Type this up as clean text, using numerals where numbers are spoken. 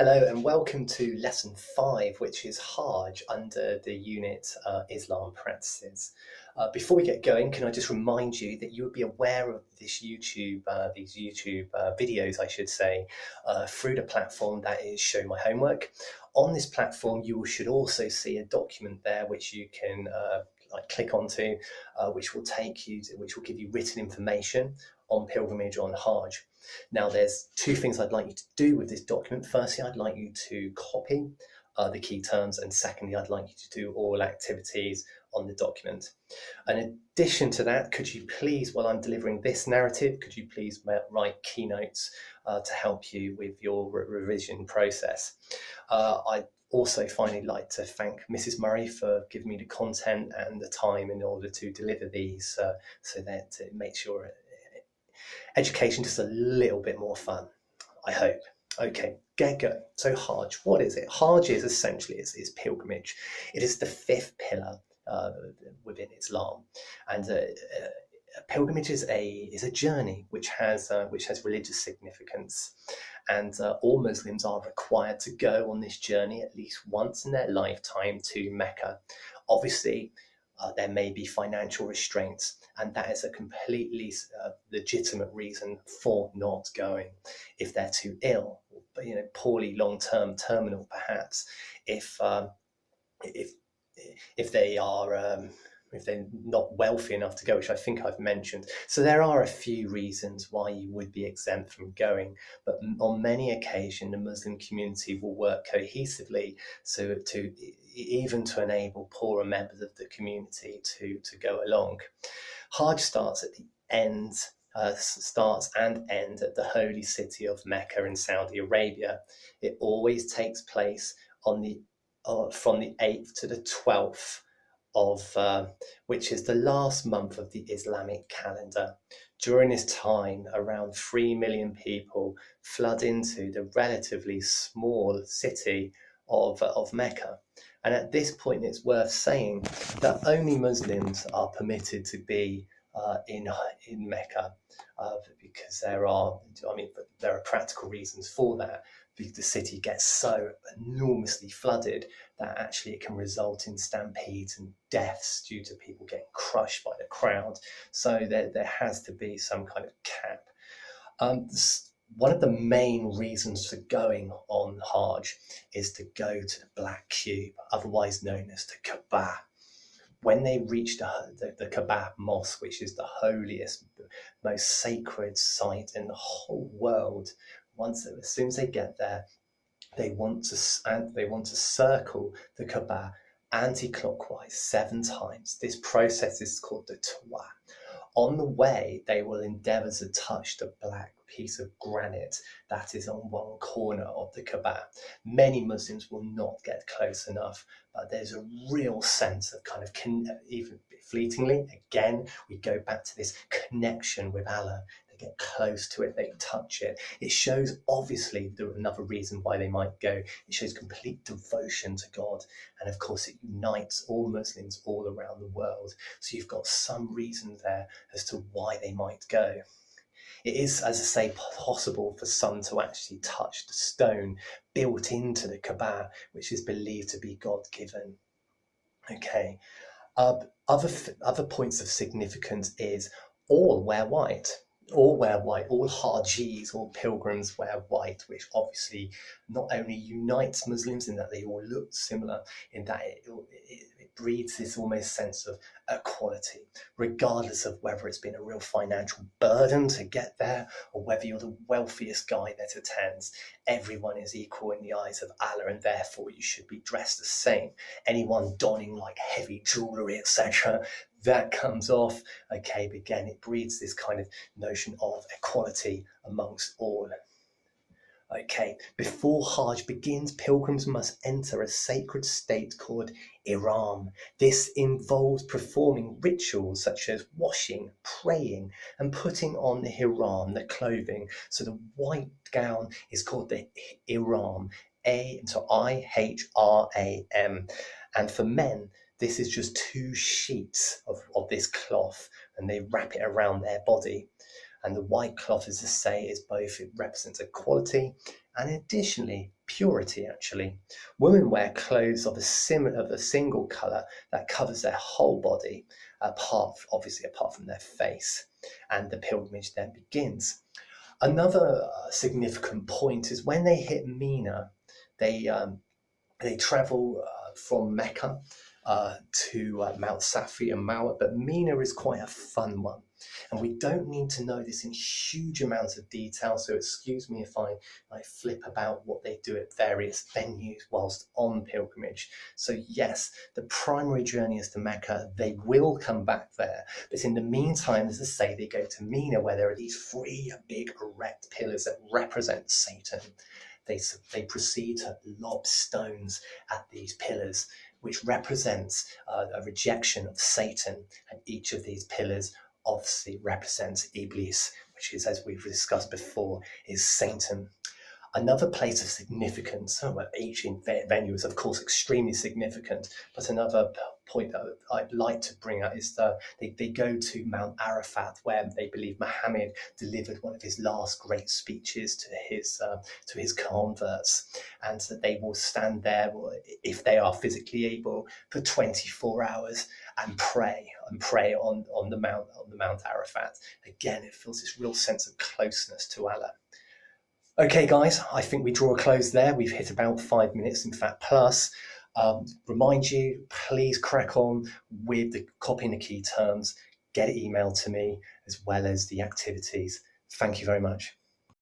Hello and welcome to lesson 5, which is Hajj under the unit Islam practices. Before we get going, can I just remind you that you would be aware of these YouTube videos, I should say, through the platform that is Show My Homework. On this platform, you should also see a document there which you can click onto, which will give you written information on pilgrimage on Hajj. Now, there's two things I'd like you to do with this document. Firstly, I'd like you to copy the key terms, and secondly, I'd like you to do all activities on the document. In addition to that, could you please, while I'm delivering this narrative, could you please write keynotes to help you with your revision process? I'd also finally like to thank Mrs. Murray for giving me the content and the time in order to deliver these so that it makes your education just a little bit more fun, I hope. Okay, get going. So Hajj, what is it? Hajj is essentially is pilgrimage. It is the fifth pillar within Islam, and pilgrimage is a journey which has religious significance, and all Muslims are required to go on this journey at least once in their lifetime to Mecca. Obviously, there may be financial restraints, and that is a completely legitimate reason for not going. If they're too ill, poorly long-term, terminal, perhaps, if if they are if they're not wealthy enough to go, which I think I've mentioned. So there are a few reasons why you would be exempt from going, but on many occasions the Muslim community will work cohesively to enable poorer members of the community to go along. Hajj starts at the end starts and ends at the holy city of Mecca in Saudi Arabia. It always takes place on the from the 8th to the 12th of which is the last month of the Islamic calendar. During this time, around 3 million people flood into the relatively small city of Mecca. And at this point, it's worth saying that only Muslims are permitted to be in Mecca because there are practical reasons for that. Because the city gets so enormously flooded that actually it can result in stampedes and deaths due to people getting crushed by the crowd. So there has to be some kind of cap. One of the main reasons for going on Hajj is to go to the Black Cube, otherwise known as the Kaaba. When they reach the Kaaba Mosque, which is the holiest, most sacred site in the whole world, as soon as they get there, they want to circle the Kaaba anti-clockwise 7 times. This process is called the Tawaf. On the way, they will endeavour to touch the black piece of granite that is on one corner of the Kaaba. Many Muslims will not get close enough, but there's a real sense of kind of, even fleetingly, again, we go back to this connection with Allah. They get close to it, they touch it. It shows, obviously, another reason why they might go, it shows complete devotion to God. And of course, it unites all Muslims all around the world. So you've got some reason there as to why they might go. It is, as I say, possible for some to actually touch the stone built into the Kaaba, which is believed to be God-given. Okay. Other points of significance is all wear white. All wear white. All Hajis, all pilgrims wear white, which obviously not only unites Muslims in that they all look similar, in that it breeds this almost sense of equality, regardless of whether it's been a real financial burden to get there or whether you're the wealthiest guy that attends. Everyone is equal in the eyes of Allah, and therefore you should be dressed the same. Anyone donning like heavy jewellery, etc., that comes off. Okay, but again, it breeds this kind of notion of equality amongst all. Okay, before Hajj begins, pilgrims must enter a sacred state called Ihram. This involves performing rituals such as washing, praying, and putting on the Ihram, the clothing. So the white gown is called the Ihram, IHRAM. And for men, this is just 2 sheets of this cloth, and they wrap it around their body. And the white cloth, as I say, is both, it represents equality, and additionally, purity, actually. Women wear clothes of a single colour that covers their whole body, apart from their face, and the pilgrimage then begins. Another significant point is when they hit Mina, they travel from Mecca to Mount Safi and Marwa, but Mina is quite a fun one. And we don't need to know this in huge amounts of detail, so excuse me if I flip about what they do at various venues whilst on pilgrimage. So yes, the primary journey is to Mecca. They will come back there, but in the meantime, as I say, they go to Mina, where there are these three big erect pillars that represent Satan. They proceed to lob stones at these pillars, which represents a rejection of Satan, and each of these pillars obviously represents Iblis, which is, as we've discussed before, is Satan. Another place of significance, well, each venue is of course extremely significant, but another point that I'd like to bring out is that they go to Mount Arafat, where they believe Muhammad delivered one of his last great speeches to his converts, and that they will stand there, if they are physically able, for 24 hours and pray on the Mount Arafat. Again, it feels this real sense of closeness to Allah. Okay, guys, I think we draw a close there. We've hit about 5 minutes, in fact, plus. Remind you, please crack on with the copying the key terms. Get it emailed to me, as well as the activities. Thank you very much.